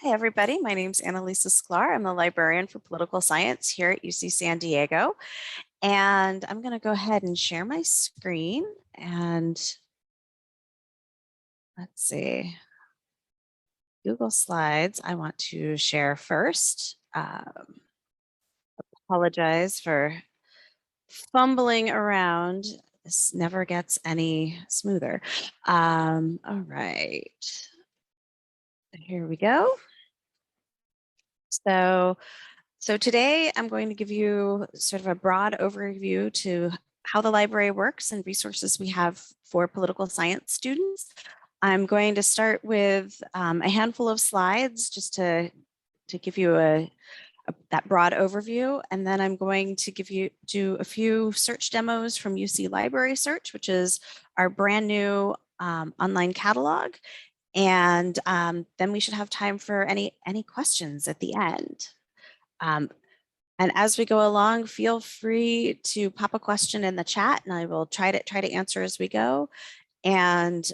Hey everybody, my name is Annelise Sklar. I'm the librarian for political science here at UC San Diego. And I'm going to go ahead and share my screen. And let's see, Google Slides, I want to share first. Apologize for fumbling around. This never gets any smoother. All right, here we go. So today I'm going to give you sort of a broad overview to how the library works and resources we have for political science students. I'm going to start with a handful of slides just to give you that broad overview. And then I'm going to do a few search demos from UC Library Search, which is our brand new online catalog. And then we should have time for any questions at the end. And as we go along, feel free to pop a question in the chat and I will try to answer as we go. And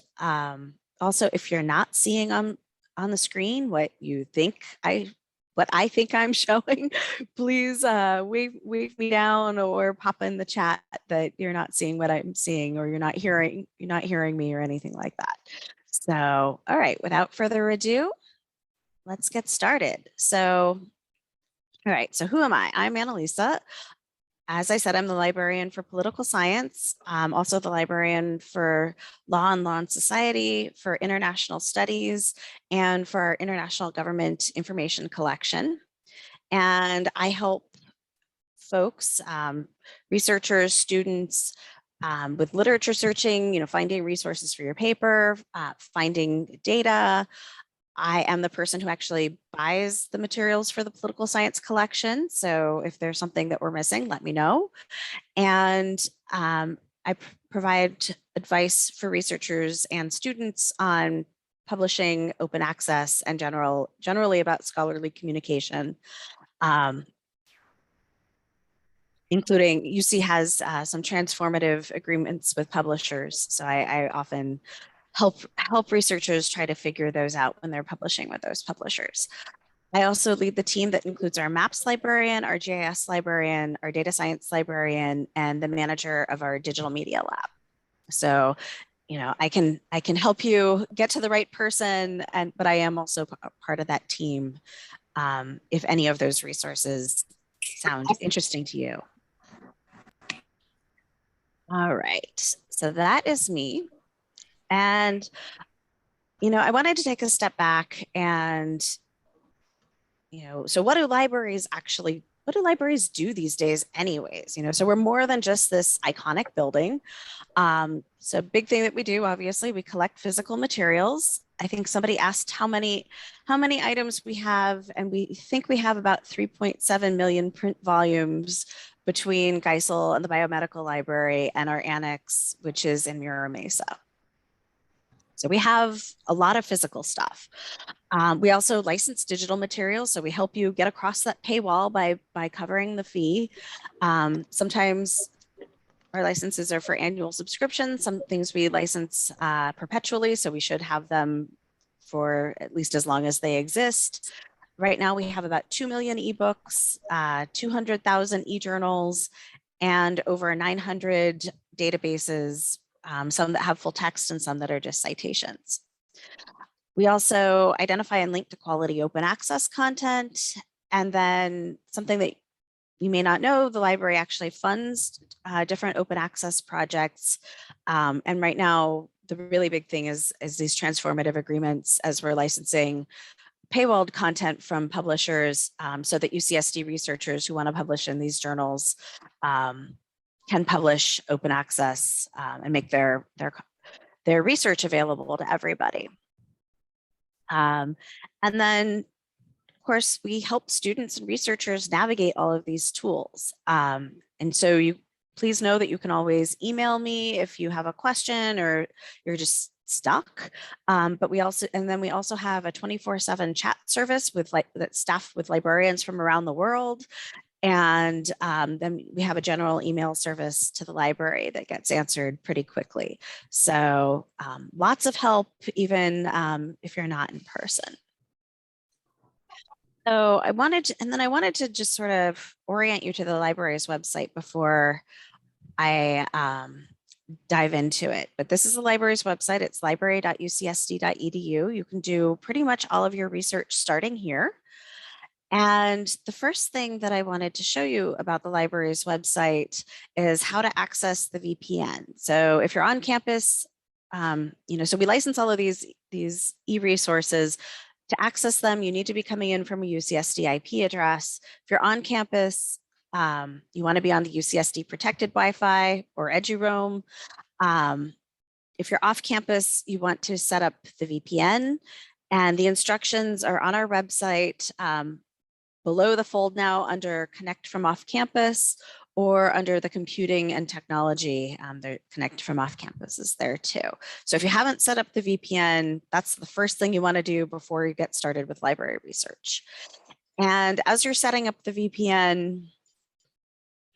also, if you're not seeing on the screen what I think I'm showing, please wave me down or pop in the chat that you're not seeing what I'm seeing or you're not hearing me or anything like that. So, all right, without further ado, let's get started. So, all right, so who am I? I'm Annelise. As I said, I'm the librarian for political science, also the librarian for law and law and society, for international studies, and for our international government information collection. And I help folks, researchers, students, with literature searching, finding resources for your paper, finding data. I am the person who actually buys the materials for the political science collection. So if there's something that we're missing, let me know. And I provide advice for researchers and students on publishing, open access, and generally about scholarly communication. Including UC has some transformative agreements with publishers. So I often help researchers try to figure those out when they're publishing with those publishers. I also lead the team that includes our MAPS librarian, our GIS librarian, our data science librarian, and the manager of our digital media lab. So, I can help you get to the right person, but I am also part of that team if any of those resources sound interesting to you. All right, so that is me. And, I wanted to take a step back and, so what do libraries do these days anyways? So we're more than just this iconic building. So big thing that we do, obviously, we collect physical materials. I think somebody asked how many items we have, and we think we have about 3.7 million print volumes between Geisel and the Biomedical Library and our annex, which is in Mira Mesa. So we have a lot of physical stuff. We also license digital materials, so we help you get across that paywall by covering the fee. Sometimes our licenses are for annual subscriptions. Some things we license perpetually, so we should have them for at least as long as they exist. Right now, we have about 2 million ebooks, 200,000 e-journals, and over 900 databases, some that have full text and some that are just citations. We also identify and link to quality open access content. And then something that you may not know, the library actually funds different open access projects. And right now, the really big thing is these transformative agreements as we're licensing paywalled content from publishers so that UCSD researchers who want to publish in these journals can publish open access and make their research available to everybody. And then, of course, we help students and researchers navigate all of these tools. And so please know that you can always email me if you have a question or you're just stuck. But we also have a 24/7 chat service that staffed with librarians from around the world. And then we have a general email service to the library that gets answered pretty quickly. So lots of help, even if you're not in person. So I wanted to, and then I wanted to just sort of orient you to the library's website before I dive into it. But this is the library's website. It's library.ucsd.edu. You can do pretty much all of your research starting here. And the first thing that I wanted to show you about the library's website is how to access the VPN. So if you're on campus, so we license all of these e-resources. To access them, you need to be coming in from a UCSD IP address. If you're on campus, you want to be on the UCSD protected Wi-Fi or EduRoam. If you're off campus, you want to set up the VPN, and the instructions are on our website below the fold now under Connect from Off Campus, or under the Computing and Technology, the Connect from Off Campus is there too. So if you haven't set up the VPN, that's the first thing you want to do before you get started with library research. And as you're setting up the VPN,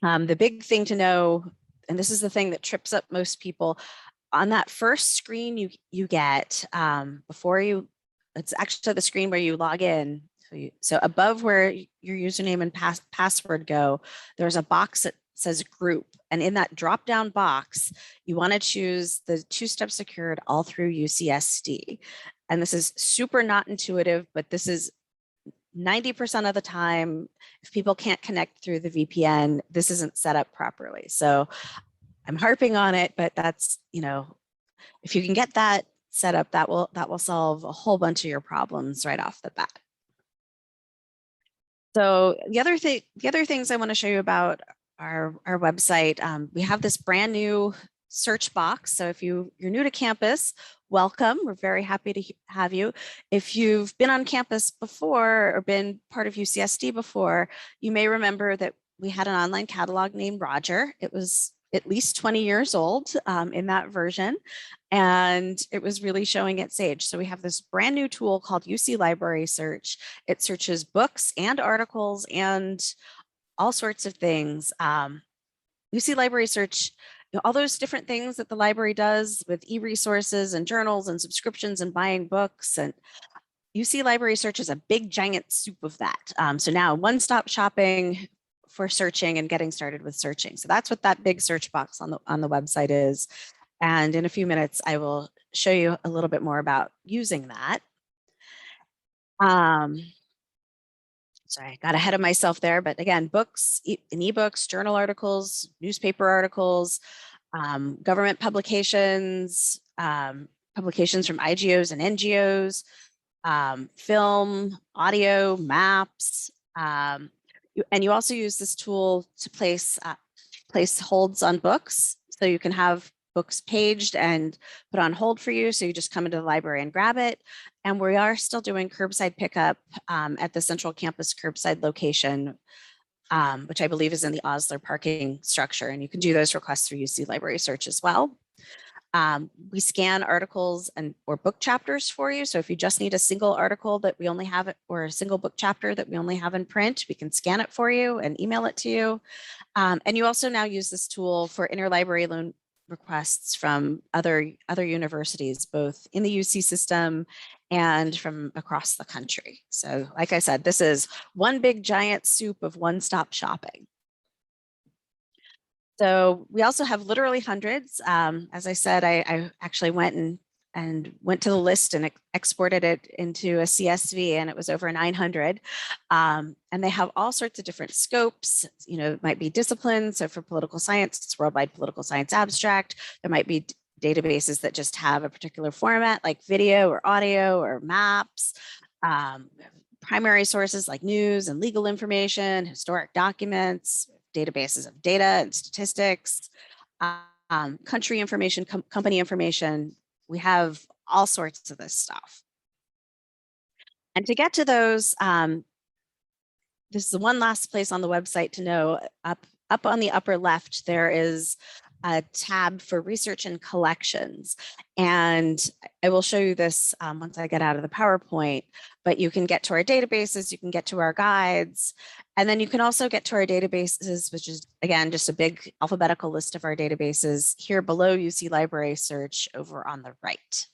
the big thing to know, and this is the thing that trips up most people, on that first screen you get before you, it's actually the screen where you log in. So above where your username and password go, there's a box that says group. And in that drop down box, you want to choose the two-step secured all through UCSD. And this is super not intuitive, but this is 90% of the time, if people can't connect through the VPN, this isn't set up properly. So I'm harping on it, but that's, if you can get that set up, that will solve a whole bunch of your problems right off the bat. So the other things I want to show you about our website, we have this brand new search box. So if you're new to campus, welcome. We're very happy to have you. If you've been on campus before or been part of UCSD before, you may remember that we had an online catalog named Roger. It was at least 20 years old in that version, and it was really showing its age. So we have this brand new tool called UC Library Search. It searches books and articles and all sorts of things. UC Library Search, all those different things that the library does with e-resources and journals and subscriptions and buying books, and UC Library Search is a big giant soup of that. So now one-stop shopping for searching and getting started with searching. So that's what that big search box on the website is. And in a few minutes, I will show you a little bit more about using that. Sorry, I got ahead of myself there, but again, books and ebooks, journal articles, newspaper articles, government publications, publications from IGOs and NGOs, film, audio, maps, and you also use this tool to place holds on books. So you can have books paged and put on hold for you. So you just come into the library and grab it. And we are still doing curbside pickup at the Central Campus curbside location, which I believe is in the Osler parking structure. And you can do those requests through UC Library Search as well. We scan articles or book chapters for you. So if you just need a single article that we only have, or a single book chapter that we only have in print, we can scan it for you and email it to you. And you also now use this tool for interlibrary loan requests from other universities, both in the UC system and from across the country. So like I said, this is one big giant soup of one-stop shopping. So we also have literally hundreds. As I said, I actually went went to the list and exported it into a CSV, and it was over 900. And they have all sorts of different scopes. It might be disciplines. So for political science, it's Worldwide Political Science Abstract. There might be databases that just have a particular format, like video or audio or maps. Primary sources like news and legal information, historic documents, databases of data and statistics, country information, company information. We have all sorts of this stuff. And to get to those, this is the one last place on the website to know. Up on the upper left, there is a tab for research and collections. And I will show you this once I get out of the PowerPoint, but you can get to our databases, you can get to our guides, and then you can also get to our databases, which is, again, just a big alphabetical list of our databases here below UC Library Search over on the right.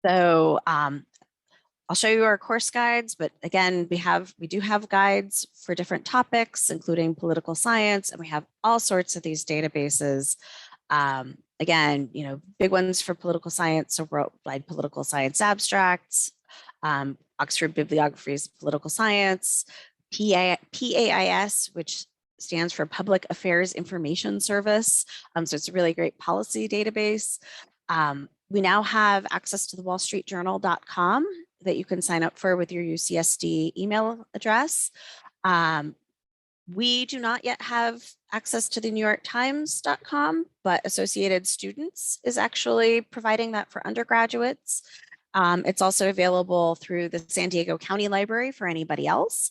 So I'll I'll show you our course guides, but again, we do have guides for different topics, including political science, and we have all sorts of these databases. Again, big ones for political science, so Worldwide Political Science Abstracts, Oxford Bibliographies of Political Science, PAIS, which stands for Public Affairs Information Service. So it's a really great policy database. We now have access to the wallstreetjournal.com that you can sign up for with your UCSD email address. We do not yet have access to the NewYorkTimes.com, but Associated Students is actually providing that for undergraduates. It's also available through the San Diego County Library for anybody else.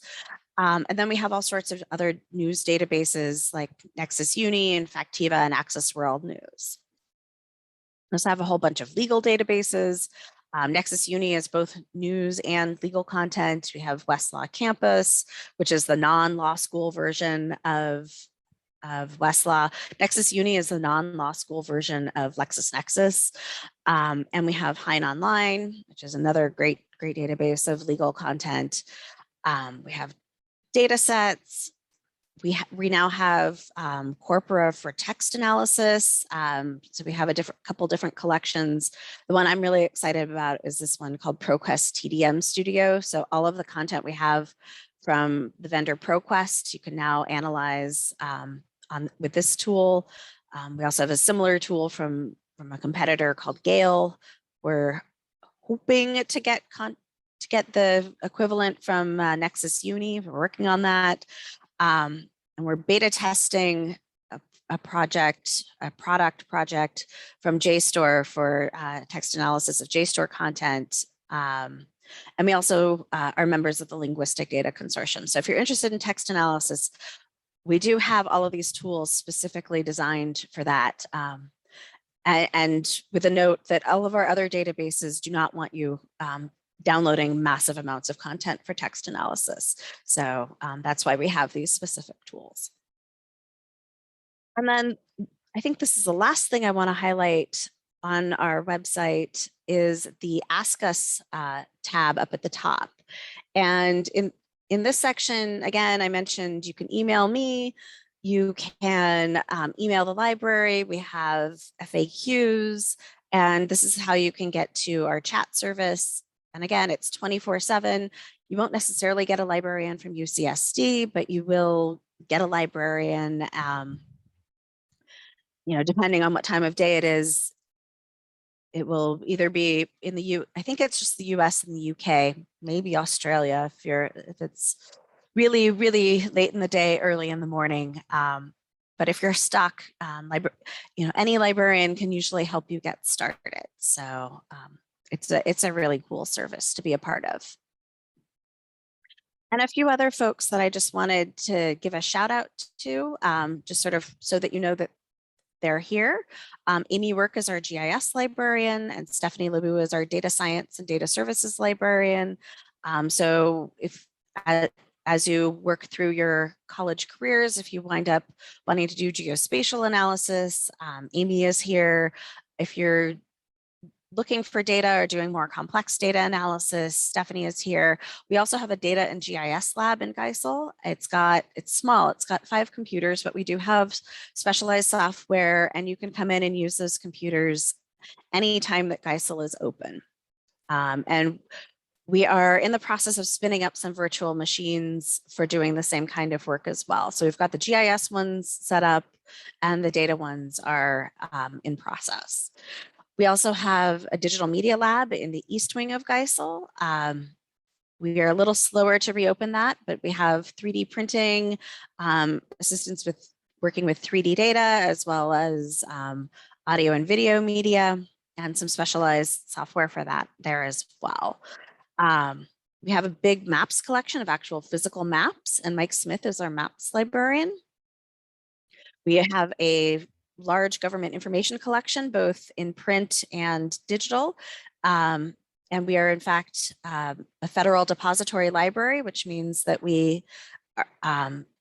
And then we have all sorts of other news databases like Nexus Uni and Factiva and Access World News. We also have a whole bunch of legal databases. Nexus Uni is both news and legal content. We have Westlaw Campus, which is the non-law school version of Westlaw. Nexus Uni is the non-law school version of LexisNexis. And we have Hein Online, which is another great database of legal content. We have data sets. We now have corpora for text analysis. So we have a couple different collections. The one I'm really excited about is this one called ProQuest TDM Studio. So all of the content we have from the vendor ProQuest, you can now analyze with this tool. We also have a similar tool from a competitor called Geisel. We're hoping to get the equivalent from Nexus Uni. We're working on that. And we're beta testing a product project from JSTOR for text analysis of JSTOR content. And we also are members of the Linguistic Data Consortium. So if you're interested in text analysis, we do have all of these tools specifically designed for that. And with a note that all of our other databases do not want you downloading massive amounts of content for text analysis. So that's why we have these specific tools. And then I think this is the last thing I want to highlight on our website is the Ask Us tab up at the top. And in this section, again, I mentioned you can email me, you can email the library, we have FAQs, and this is how you can get to our chat service. And again, it's 24/7. You won't necessarily get a librarian from UCSD, but you will get a librarian, depending on what time of day it is. It will either be in I think it's just the US and the UK, maybe Australia if it's really, really late in the day, early in the morning. But if you're stuck, any librarian can usually help you get started. So it's a really cool service to be a part of. And a few other folks that I just wanted to give a shout out to, just sort of so that you know that they're here. Amy Work is our GIS librarian, and Stephanie Lebu is our data science and data services librarian. So if as you work through your college careers, if you wind up wanting to do geospatial analysis, Amy is here. If you're looking for data or doing more complex data analysis, Stephanie is here. We also have a data and GIS lab in Geisel. It's small, it's got 5 computers, but we do have specialized software, and you can come in and use those computers anytime that Geisel is open. And we are in the process of spinning up some virtual machines for doing the same kind of work as well. So we've got the GIS ones set up and the data ones are in process. We also have a digital media lab in the east wing of Geisel. We are a little slower to reopen that, but we have 3D printing, assistance with working with 3D data, as well as audio and video media, and some specialized software for that there as well. We have a big maps collection of actual physical maps, and Mike Smith is our maps librarian. We have a large government information collection, both in print and digital. And we are, in fact, a federal depository library, which means that we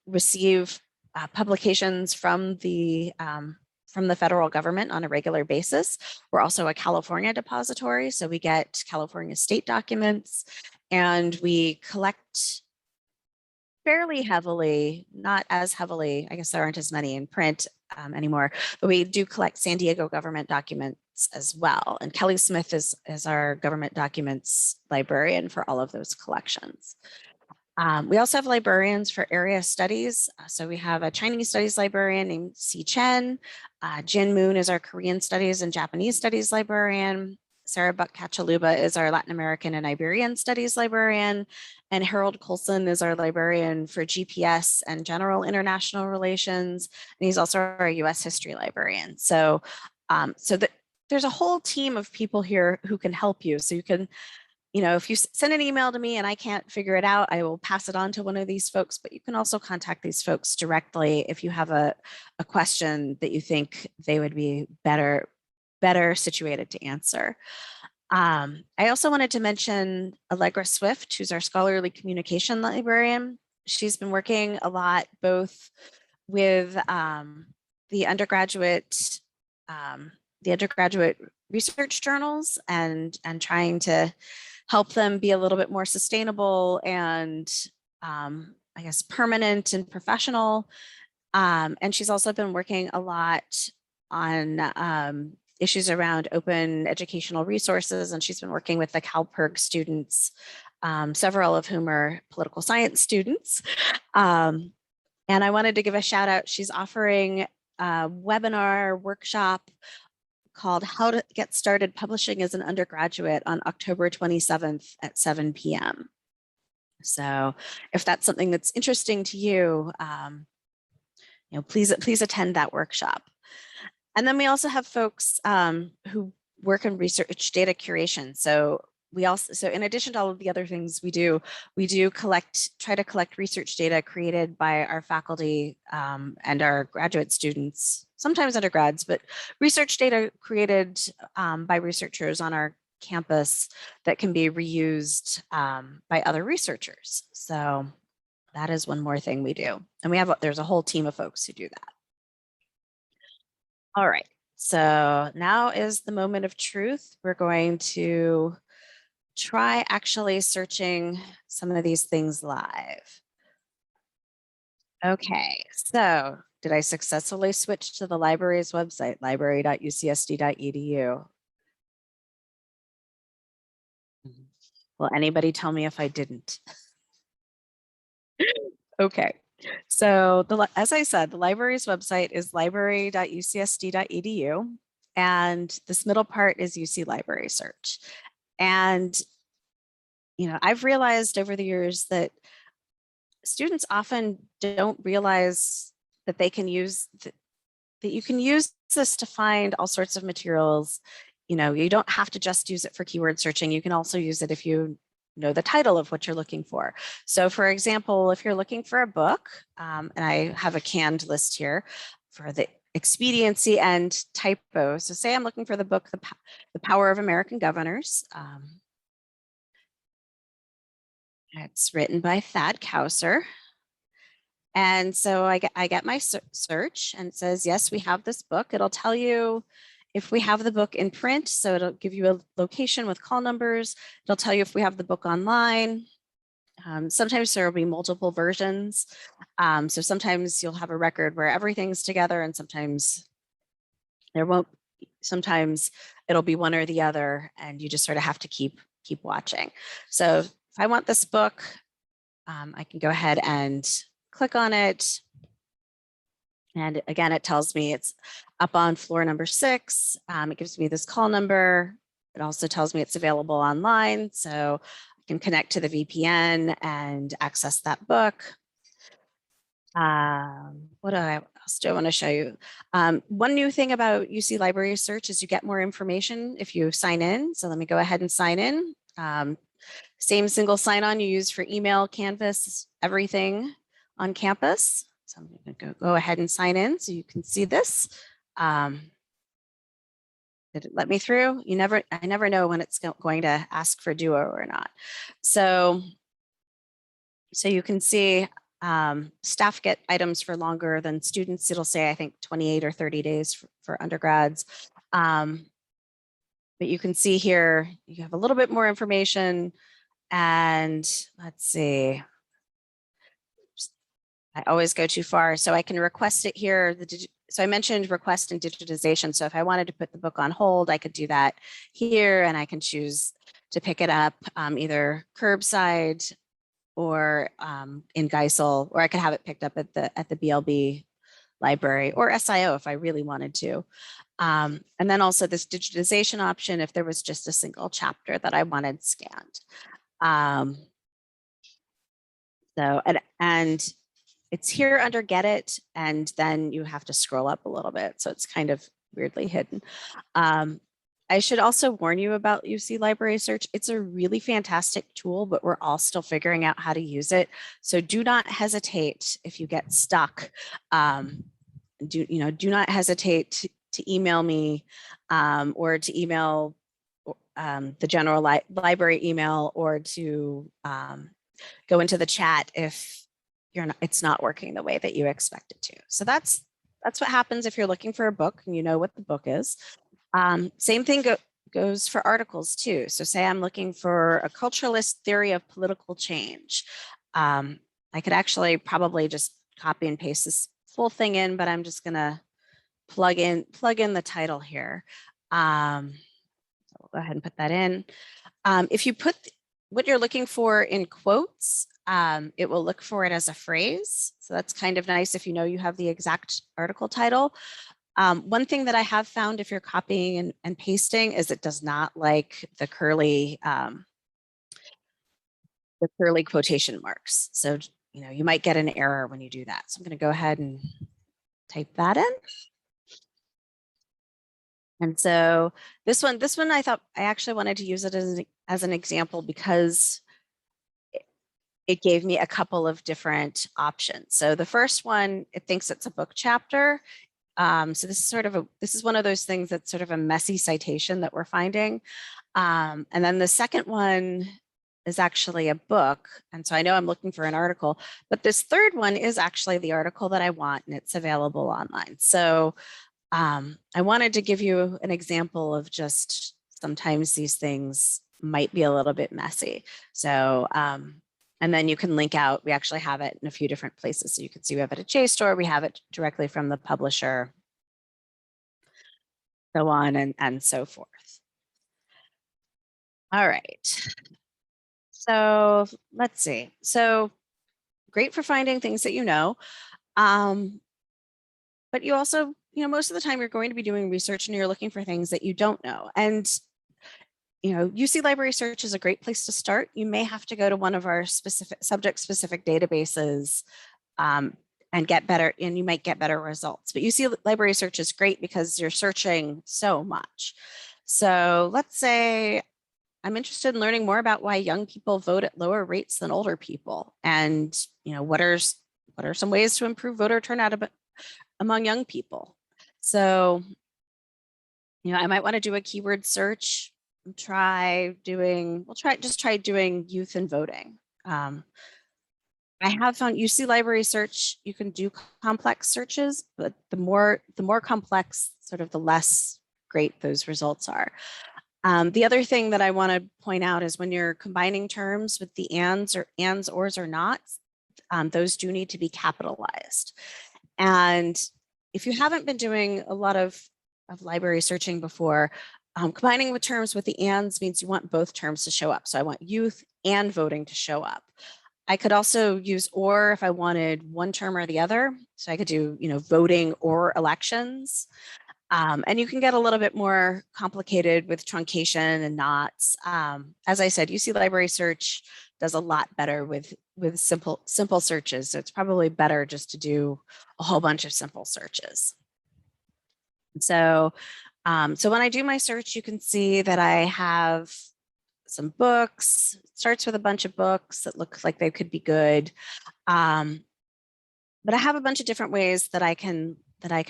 receive publications from the from the federal government on a regular basis. We're also a California depository, so we get California state documents, and we collect fairly heavily, not as heavily, I guess there aren't as many in print anymore, but we do collect San Diego government documents as well. And Kelly Smith is our government documents librarian for all of those collections. We also have librarians for area studies. So we have a Chinese studies librarian named Si Chen. Jin Moon is our Korean studies and Japanese studies librarian. Sarah Buck-Kachaluba is our Latin American and Iberian studies librarian. And Harold Colson is our librarian for GPS and general international relations. And he's also our US history librarian. So, there's a whole team of people here who can help you. So you can, if you send an email to me and I can't figure it out, I will pass it on to one of these folks, but you can also contact these folks directly if you have a question that you think they would be better situated to answer. I also wanted to mention Allegra Swift, who's our scholarly communication librarian. She's been working a lot both with the undergraduate research journals and trying to help them be a little bit more sustainable and I guess permanent and professional. And she's also been working a lot on issues around open educational resources. And she's been working with the CalPERG students, several of whom are political science students. And I wanted to give a shout out. She's offering a webinar workshop called How to Get Started Publishing as an Undergraduate on October 27th at 7 p.m. So if that's something that's interesting to you, please attend that workshop. And then we also have folks who work in research data curation. So in addition to all of the other things we do try to collect research data created by our faculty and our graduate students, sometimes undergrads, but research data created by researchers on our campus that can be reused by other researchers. So that is one more thing we do. And there's a whole team of folks who do that. All right, so now is the moment of truth. We're going to try actually searching some of these things live. Okay, so did I successfully switch to the library's website, library.ucsd.edu? Will anybody tell me if I didn't? Okay, so as I said, the library's website is library.ucsd.edu, and this middle part is UC Library Search. And I've realized over the years that students often don't realize that they can use that you can use this to find all sorts of materials. You don't have to just use it for keyword searching. You can also use it if you know the title of what you're looking for. So for example, if you're looking for a book, and I have a canned list here for the expediency and typo. So say I'm looking for the book, The Power of American Governors. It's written by Thad Kouser. And so I get my search and it says, yes, we have this book. It'll tell you if we have the book in print. So it'll give you a location with call numbers. It'll tell you if we have the book online. Sometimes there will be multiple versions. So sometimes you'll have a record where everything's together and sometimes there won't. Sometimes it'll be one or the other and you just sort of have to keep watching. So if I want this book, I can go ahead and click on it. And again, it tells me it's up on floor number 6. It gives me this call number. It also tells me it's available online. So I can connect to the VPN and access that book. What else do I want to show you? One new thing about UC Library Search is you get more information if you sign in. So let me go ahead and sign in. Same single sign-on you use for email, Canvas, everything on campus. So I'm going to go ahead and sign in so you can see this. Did it let me through? I never know when it's going to ask for Duo or not. So you can see Staff get items for longer than students. It'll say, I think, 28 or 30 days for undergrads. But you can see here, you have a little bit more information. And let's see. I always go too far. So I can request it here. So I mentioned request and digitization. So if I wanted to put the book on hold, I could do that here, and I can choose to pick it up either curbside or in Geisel, or I could have it picked up at the BLB library or SIO if I really wanted to. And then also this digitization option if there was just a single chapter that I wanted scanned. And it's here under Get It, and then you have to scroll up a little bit. So it's kind of weirdly hidden. I should also warn you about UC Library Search. It's a really fantastic tool, but we're all still figuring out how to use it. So do not hesitate if you get stuck. Do not hesitate to email me or to email the general library email, or to go into the chat if it's not working the way that you expect it to. So that's what happens if you're looking for a book and you know what the book is. Same thing goes for articles too. So say I'm looking for a culturalist theory of political change. I could actually probably just copy and paste this full thing in, but I'm just gonna plug in the title here. So we'll go ahead and put that in. If you put what you're looking for in quotes, it will look for it as a phrase. So that's kind of nice if you know you have the exact article title. One thing that I have found if you're copying and pasting is it does not like the curly quotation marks. So, you might get an error when you do that. So I'm going to go ahead and type that in. And so this one, I thought I actually wanted to use it as an example because it gave me a couple of different options. So the first one, it thinks it's a book chapter. So this is one of those things that's sort of a messy citation that we're finding. And then the second one is actually a book. And so I know I'm looking for an article, but this third one is actually the article that I want, and it's available online. So I wanted to give you an example of just sometimes these things might be a little bit messy. So, and then you can link out, we actually have it in a few different places. So you can see we have it at JSTOR, we have it directly from the publisher, so on and so forth. All right. So let's see. So great for finding things that you know. But you also, most of the time you're going to be doing research and you're looking for things that you don't know. And UC Library Search is a great place to start. You may have to go to one of our subject-specific databases and you might get better results. But UC Library Search is great because you're searching so much. So let's say I'm interested in learning more about why young people vote at lower rates than older people, and what are some ways to improve voter turnout among young people. So I might want to do a keyword search. Try doing youth and voting. I have found UC Library Search, you can do complex searches, but the more complex, sort of the less great those results are. The other thing that I want to point out is when you're combining terms with the ands, ors, or nots, those do need to be capitalized. And if you haven't been doing a lot of library searching before, combining with terms with the ands means you want both terms to show up. So I want youth and voting to show up. I could also use or if I wanted one term or the other. So I could do, voting or elections. And you can get a little bit more complicated with truncation and knots. As I said, UC Library Search does a lot better with simple searches. So it's probably better just to do a whole bunch of simple searches. So, so when I do my search, you can see that I have some books. It starts with a bunch of books that look like they could be good. But I have a bunch of different ways that I can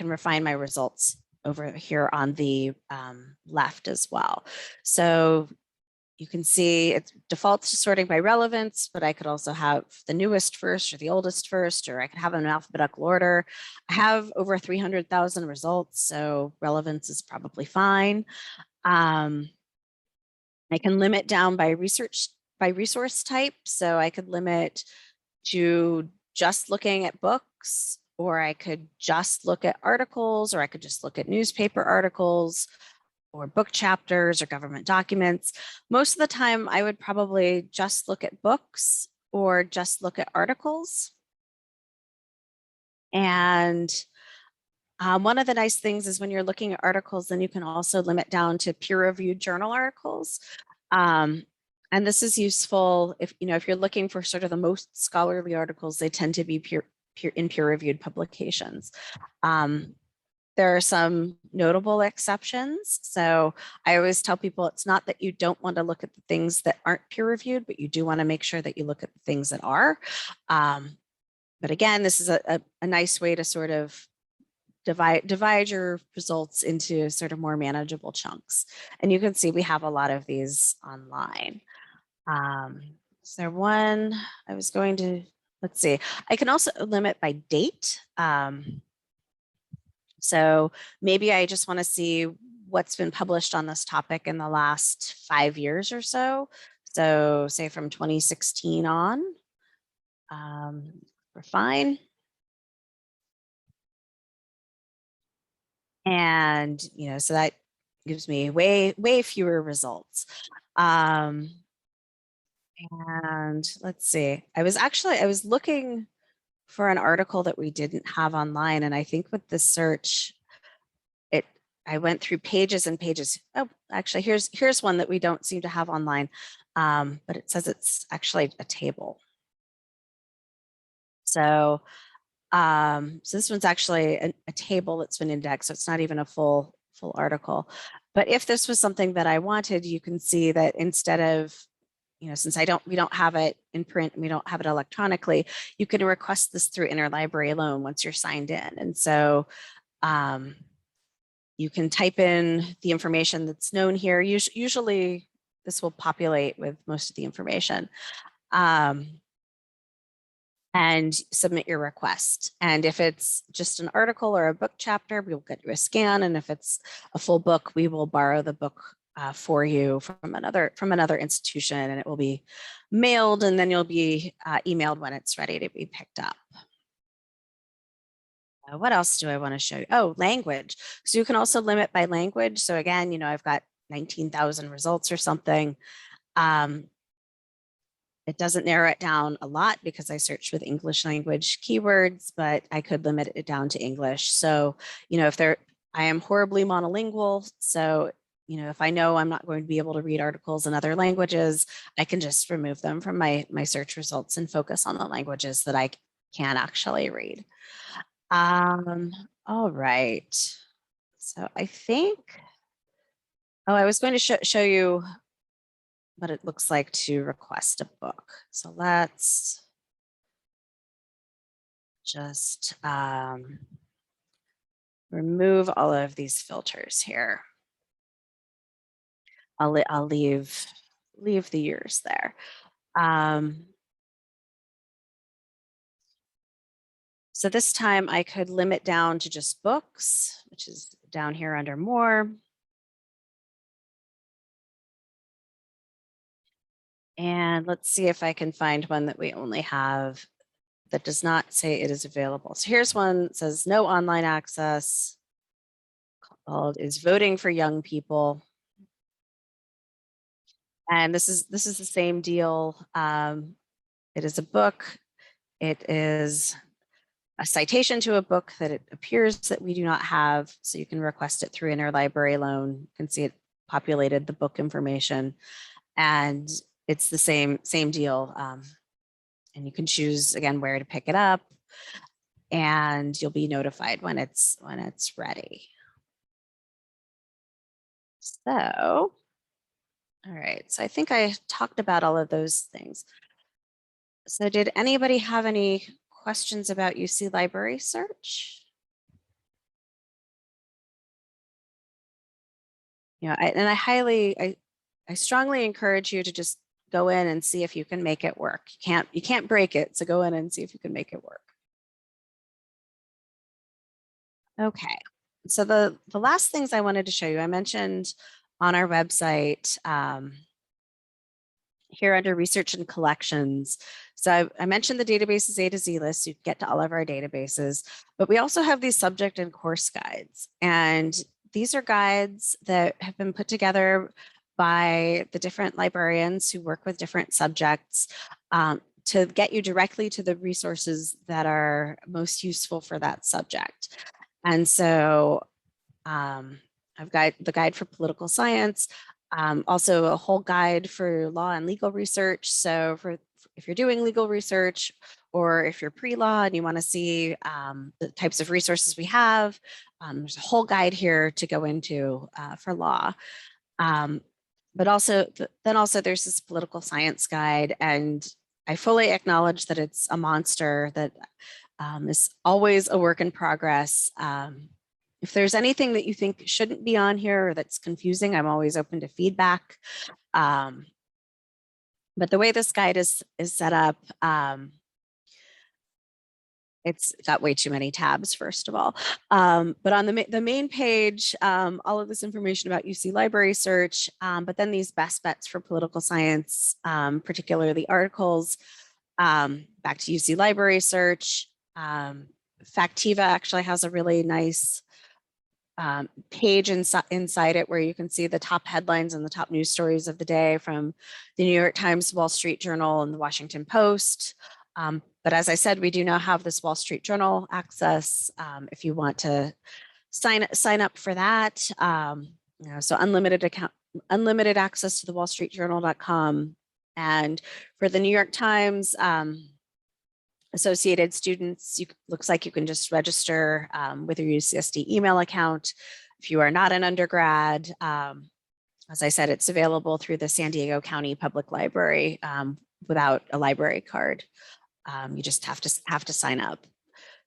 refine my results over here on the left as well. So, you can see it defaults to sorting by relevance, but I could also have the newest first or the oldest first, or I could have them in alphabetical order. I have over 300,000 results, so relevance is probably fine. I can limit down by resource type. So I could limit to just looking at books, or I could just look at articles, or I could just look at newspaper articles, or book chapters, or government documents. Most of the time, I would probably just look at books or just look at articles. And one of the nice things is when you're looking at articles, then you can also limit down to peer-reviewed journal articles. And this is useful if you're looking for sort of the most scholarly articles, they tend to be peer-reviewed publications. There are some notable exceptions. So I always tell people it's not that you don't want to look at the things that aren't peer-reviewed, but you do want to make sure that you look at the things that are. But again, this is a nice way to sort of divide your results into sort of more manageable chunks. And you can see we have a lot of these online. So one, I was going to, let's see, I can also limit by date. So maybe I just want to see what's been published on this topic in the last 5 years or so. So say from 2016 on, we're fine. And, so that gives me way fewer results. And let's see, I was looking for an article that we didn't have online. And I think with the search, I went through pages and pages. Oh, actually, here's one that we don't seem to have online, but it says it's actually a table. So, so this one's actually a table that's been indexed, so it's not even a full article. But if this was something that I wanted, you can see that instead of, since we don't have it in print and we don't have it electronically, you can request this through Interlibrary alone once you're signed in. And so you can type in the information that's known here. Usually this will populate with most of the information. And submit your request. And if it's just an article or a book chapter, we'll get you a scan. And if it's a full book, we will borrow the book for you from another institution, and it will be mailed, and then you'll be emailed when it's ready to be picked up. What else do I want to show you? Oh, language. So you can also limit by language. So again, I've got 19,000 results or something. It doesn't narrow it down a lot because I searched with English language keywords, but I could limit it down to English. So, I am horribly monolingual. So, if I know I'm not going to be able to read articles in other languages, I can just remove them from my search results and focus on the languages that I can actually read. All right. So I think, I was going to show you what it looks like to request a book. So let's just remove all of these filters here. I'll leave the years there. So this time I could limit down to just books, which is down here under more. And let's see if I can find one that we only have that does not say it is available. So here's one that says no online access, called Is Voting for Young People. And this is the same deal. It is a book. It is a citation to a book that it appears that we do not have. So you can request it through Interlibrary loan. You can see it populated the book information, and it's the same deal. And you can choose again where to pick it up, and you'll be notified when it's ready. So, all right. So I think I talked about all of those things. So did anybody have any questions about UC Library Search? And I I strongly encourage you to just go in and see if you can make it work. You can't break it, so go in and see if you can make it work. Okay, so the last things I wanted to show you, I mentioned on our website here under research and collections. So I mentioned the databases A to Z list, so you can get to all of our databases, but we also have these subject and course guides. And these are guides that have been put together by the different librarians who work with different subjects to get you directly to the resources that are most useful for that subject. And so I've got the guide for political science, also a whole guide for law and legal research. So if you're doing legal research or if you're pre-law and you want to see the types of resources we have, there's a whole guide here to go into for law. But also, then also there's this political science guide, and I fully acknowledge that it's a monster that is always a work in progress. If there's anything that you think shouldn't be on here or that's confusing, I'm always open to feedback. But the way this guide is set up, it's got way too many tabs, first of all. But on the main page, all of this information about UC Library Search, but then these best bets for political science, particularly articles, back to UC Library Search. Factiva actually has a really nice page inside it where you can see the top headlines and the top news stories of the day from the New York Times, Wall Street Journal, and the Washington Post. But as I said, we do now have this Wall Street Journal access if you want to sign up for that. So unlimited access to the wallstreetjournal.com. And for the New York Times, associated students, looks like you can just register with your UCSD email account. If you are not an undergrad, as I said, it's available through the San Diego County Public Library without a library card. You just have to sign up.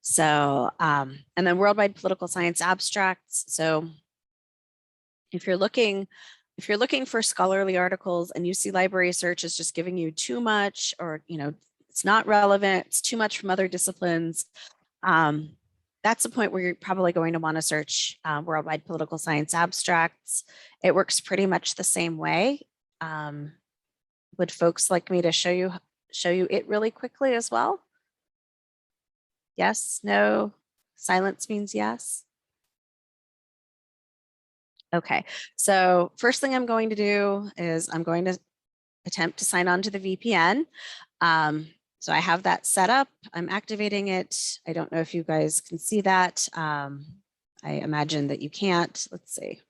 So, and then worldwide political science abstracts. So if you're looking for scholarly articles and UC Library Search is just giving you too much, or it's not relevant, it's too much from other disciplines, that's the point where you're probably going to want to search worldwide political science abstracts. It works pretty much the same way. Would folks like me to show you it really quickly as well? Yes, no, silence means yes. Okay, so first thing I'm going to do is I'm going to attempt to sign on to the VPN. So I have that set up. I'm activating it. I don't know if you guys can see that. I imagine that you can't. Let's see.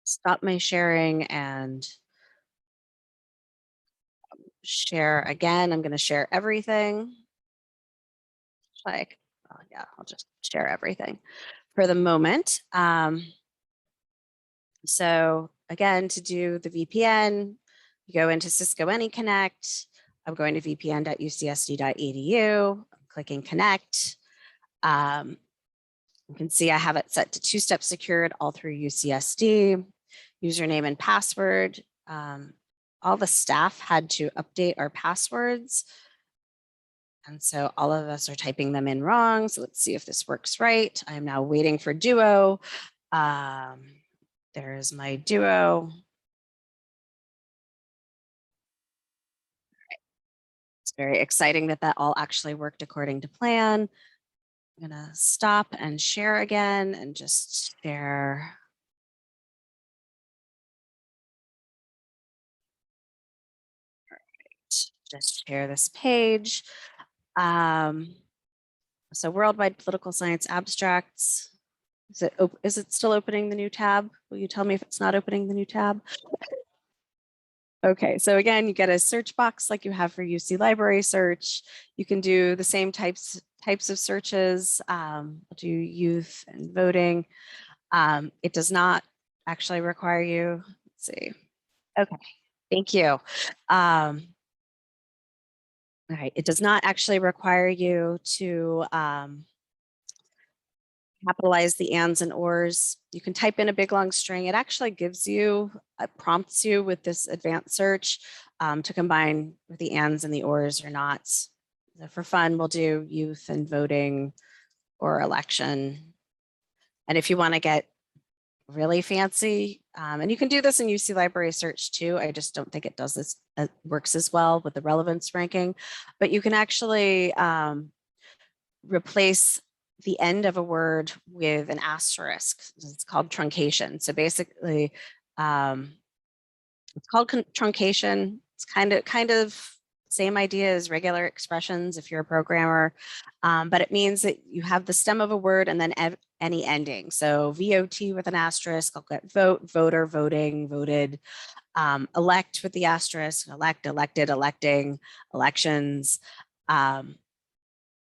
Stop my sharing and share again. I'm going to share everything. Oh yeah, I'll just share everything for the moment. So again, to do the VPN, you go into Cisco AnyConnect. I'm going to vpn.ucsd.edu. I'm clicking connect. You can see I have it set to two-step secured all through UCSD. Username and password. All the staff had to update our passwords. And so all of us are typing them in wrong. So let's see if this works right. I'm now waiting for Duo. There's my Duo. It's very exciting that all actually worked according to plan. I'm gonna stop and share again and just share. All right, just share this page. So worldwide political science abstracts. Is it still opening the new tab? Will you tell me if it's not opening the new tab? Okay, so again, you get a search box like you have for UC Library Search. You can do the same types of searches. We'll do youth and voting. It does not actually require you. Let's see. Okay, thank you. All right, it does not actually require you to capitalize the ands and ors. You can type in a big long string. It actually gives you, prompts you with this advanced search to combine with the ands and the ors or not. So for fun, we'll do youth and voting or election. And if you want to get really fancy, and you can do this in UC Library Search too. I just don't think it does this, works as well with the relevance ranking, but you can actually replace the end of a word with an asterisk. It's called truncation. So basically, it's called truncation. It's kind of same idea as regular expressions if you're a programmer, but it means that you have the stem of a word and then any ending. So VOT with an asterisk, I'll get vote, voter, voting, voted, elect with the asterisk, elect, elected, electing, elections. The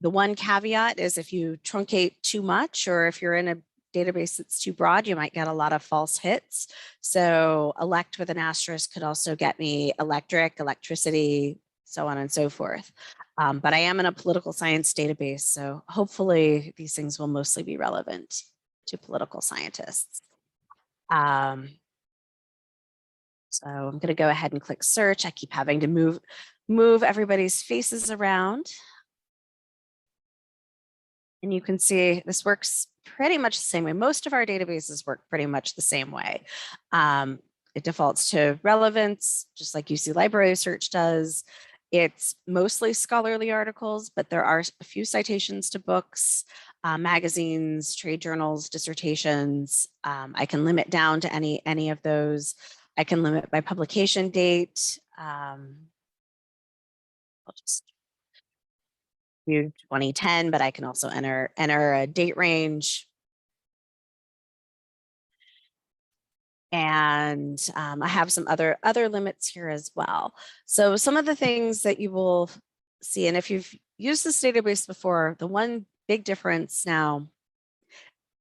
one caveat is if you truncate too much, or if you're in a database that's too broad, you might get a lot of false hits. So elect with an asterisk could also get me electric, electricity, so on and so forth. But I am in a political science database, so hopefully these things will mostly be relevant to political scientists. So I'm going to go ahead and click search. I keep having to move everybody's faces around. And you can see this works pretty much the same way. Most of our databases work pretty much the same way. It defaults to relevance, just like UC Library Search does. It's mostly scholarly articles, but there are a few citations to books, magazines, trade journals, dissertations. I can limit down to any of those. I can limit by publication date. I'll just do 2010, but I can also enter a date range. And I have some other limits here as well. So some of the things that you will see, and if you've used this database before, the one big difference now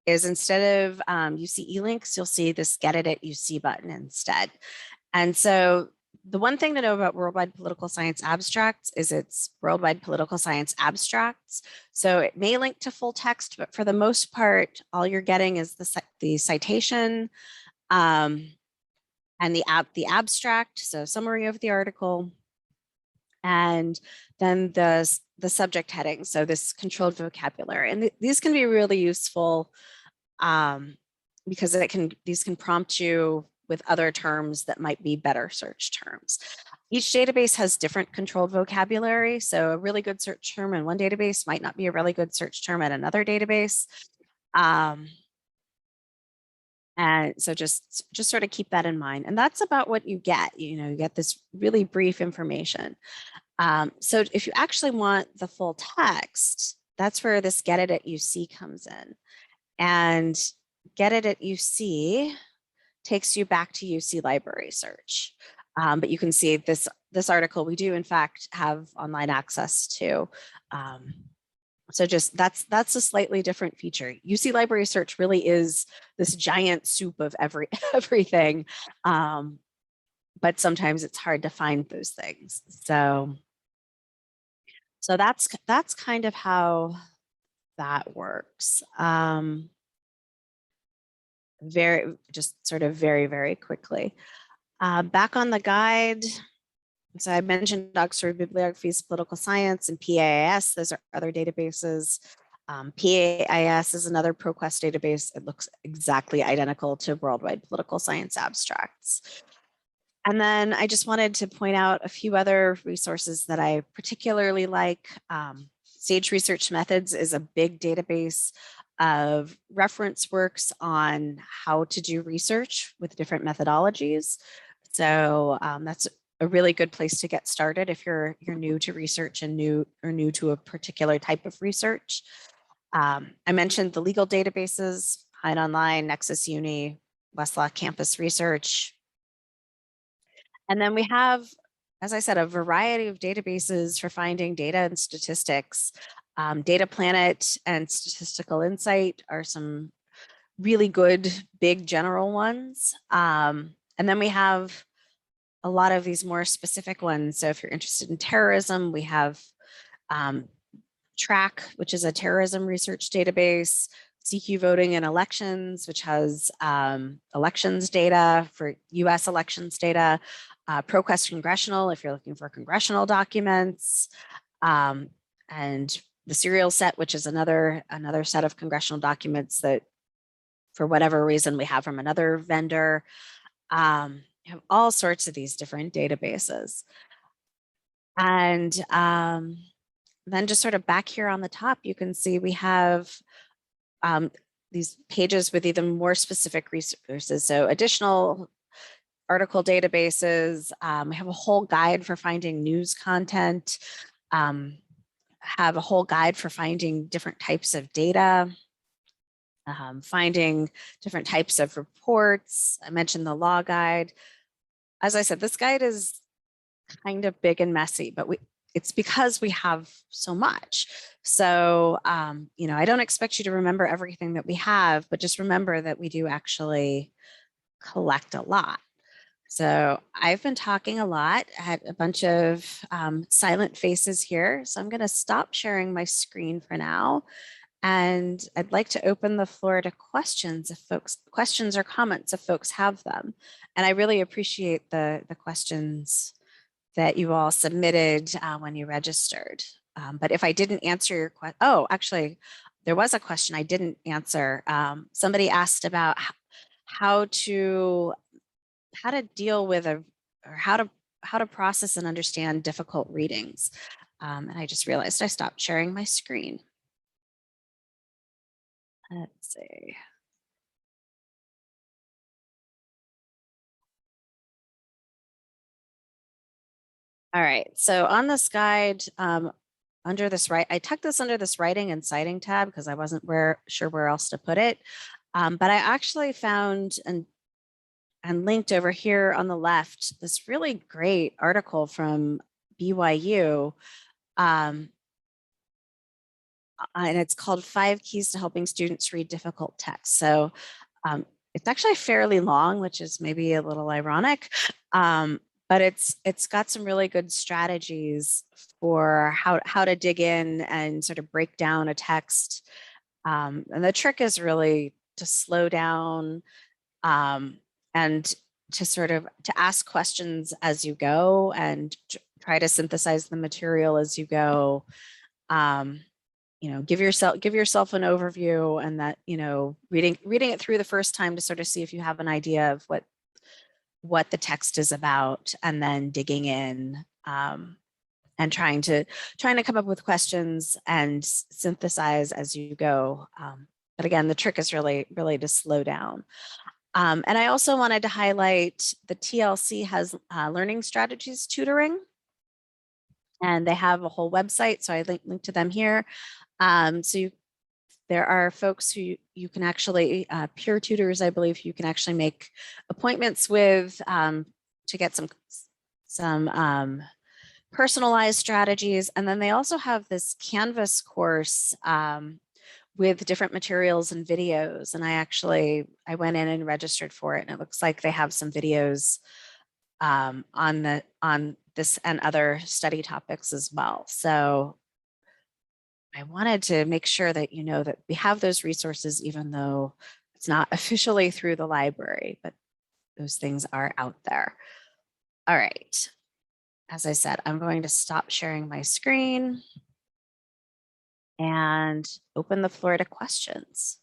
is instead of UC eLinks, you'll see this Get It at UC button instead. And so the one thing to know about Worldwide Political Science Abstracts is it's Worldwide Political Science Abstracts. So it may link to full text, but for the most part, all you're getting is the citation, and the abstract, so summary of the article, and then the subject heading, so this controlled vocabulary. And these can be really useful because these can prompt you with other terms that might be better search terms. Each database has different controlled vocabulary, so a really good search term in one database might not be a really good search term at another database. And so just sort of keep that in mind. And that's about what you get. You get this really brief information. So if you actually want the full text, that's where this Get It at UC comes in. And Get It at UC takes you back to UC Library Search. But you can see this article we do in fact have online access to. So just that's a slightly different feature. UC Library Search really is this giant soup of everything, but sometimes it's hard to find those things. So that's kind of how that works. Very, very quickly. Back on the guide. So I mentioned Oxford Bibliography's Political Science and PAIS. Those are other databases. PAIS is another ProQuest database. It looks exactly identical to Worldwide Political Science Abstracts. And then I just wanted to point out a few other resources that I particularly like. Sage Research Methods is a big database of reference works on how to do research with different methodologies. So that's a really good place to get started if you're new to research and new to a particular type of research. I mentioned the legal databases, Hine Online, Nexus Uni, Westlaw Campus Research. And then we have, as I said, a variety of databases for finding data and statistics. Data Planet and Statistical Insight are some really good, big general ones. And then we have a lot of these more specific ones. So if you're interested in terrorism, we have TRAC, which is a terrorism research database. CQ voting in elections, which has elections data for US elections data, ProQuest Congressional, if you're looking for congressional documents, and the serial set, which is another set of congressional documents that for whatever reason we have from another vendor. You have all sorts of these different databases. And then just sort of back here on the top, you can see we have these pages with even more specific resources. So additional article databases, we have a whole guide for finding news content, have a whole guide for finding different types of data, finding different types of reports. I mentioned the law guide. As I said, this guide is kind of big and messy, but it's because we have so much. So, you know, I don't expect you to remember everything that we have, but just remember that we do actually collect a lot. So I've been talking a lot. I had a bunch of silent faces here. So I'm going to stop sharing my screen for now. And I'd like to open the floor to questions or comments if folks have them. And I really appreciate the questions that you all submitted when you registered. But if I didn't answer your question, oh, actually, there was a question I didn't answer. Somebody asked about how to deal with how to process and understand difficult readings. And I just realized I stopped sharing my screen. Let's see. All right, so on this guide, under this I tucked this under this writing and citing tab because I wasn't sure where else to put it. But I actually found and linked over here on the left this really great article from BYU. And it's called 5 Keys to Helping Students Read Difficult Text. So it's actually fairly long, which is maybe a little ironic. But it's got some really good strategies for how to dig in and sort of break down a text. And the trick is really to slow down and to ask questions as you go and try to synthesize the material as you go. You know, give yourself an overview, and that, you know, reading it through the first time to sort of see if you have an idea of what the text is about, and then digging in and trying to come up with questions and synthesize as you go. But again, the trick is really to slow down. And I also wanted to highlight the TLC has learning strategies tutoring, and they have a whole website. So I linked to them here. There are folks who you can actually, peer tutors, I believe, you can actually make appointments with to get some personalized strategies. And then they also have this Canvas course with different materials and videos. And I went in and registered for it, and it looks like they have some videos on this and other study topics as well. So I wanted to make sure that you know that we have those resources, even though it's not officially through the library, but those things are out there. All right. As I said, I'm going to stop sharing my screen and open the floor to questions.